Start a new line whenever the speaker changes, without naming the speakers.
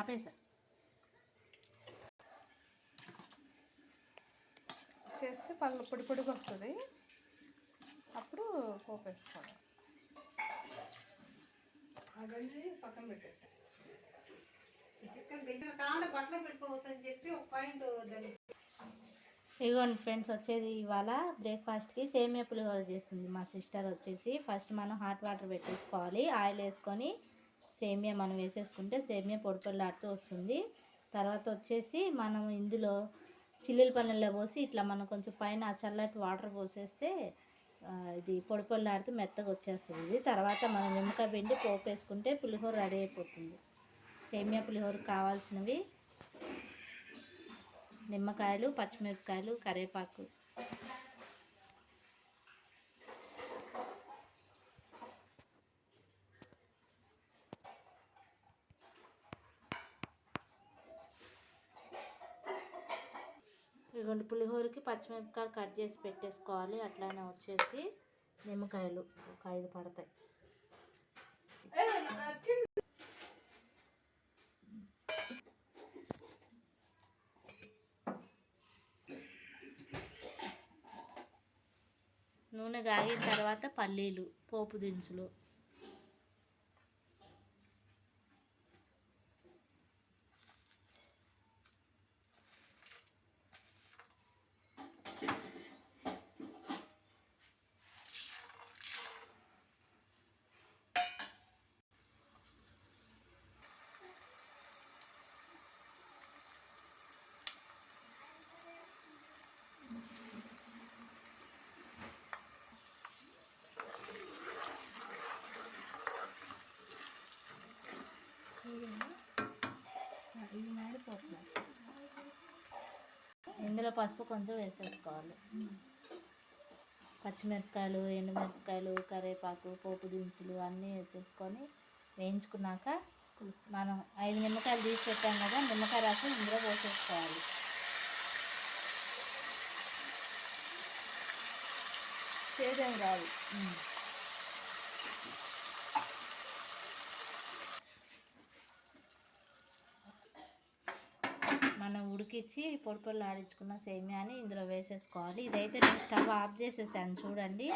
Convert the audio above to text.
ఆపేసా
చేస్తే పళ్ళు పొడి పొడిగా వస్తుంది. అప్పుడు పోపు వేసుకోవాలి. అవన్నీ పక్కన పెట్టేసి చికెన్ కావాలి బట్టలు పెట్టుకోవచ్చు అని చెప్పి ఒక పాయింట్.
ఇదిగోండి ఫ్రెండ్స్, వచ్చేది ఇవాళ బ్రేక్ఫాస్ట్కి సేమియా పులిహోర చేస్తుంది మా సిస్టర్ వచ్చేసి. ఫస్ట్ మనం హాట్ వాటర్ పెట్టేసుకోవాలి, ఆయిల్ వేసుకొని సేమియా మనం వేసేసుకుంటే సేమియా పొడి పొడిలాడుతూ వస్తుంది. తర్వాత వచ్చేసి మనం ఇందులో చిల్లుల పల్లెల్లో పోసి ఇట్లా మనం కొంచెం పైన చల్లటి వాటర్ పోసేస్తే ఇది పొడి పొడిలాడుతూ మెత్తగా వచ్చేస్తుంది. ఇది తర్వాత మనం నిమ్మకాయ పిండి పోపు వేసుకుంటే పులిహోర రెడీ అయిపోతుంది. సేమియా పులిహోరకు కావాల్సినవి నిమ్మకాయలు, పచ్చిమిరపకాయలు, కరివేపాకు. ఇదిగోండి పులిహోరకి పచ్చిమిరపకాయలు కట్ చేసి పెట్టేసుకోవాలి. అట్లనే వచ్చేసి నిమ్మకాయలు ఒక 5 పడతాయి. నూనె కాగిన తర్వాత పల్లీలు, పోపు దినుసులు, ఇందులో పసుపు కొంచెం వేసేసుకోవాలి. పచ్చిమిరపకాయలు, ఎండుమిరపకాయలు, కరివేపాకు, పోపు దినుసులు అన్నీ వేసేసుకొని వేయించుకున్నాక మనం 5 నిమ్మకాయలు తీసి పెట్టాం కదా, నిమ్మకాయ రసం ఇందులో పోసేసుకోవాలి.
చేదేం రాదు.
మనం ఉడికించి పొడి పొడిలు ఆడించుకున్న సేమియాని ఇందులో వేసేసుకోవాలి. ఇదైతే నేను స్టవ్ ఆఫ్ చేసేసాను చూడండి.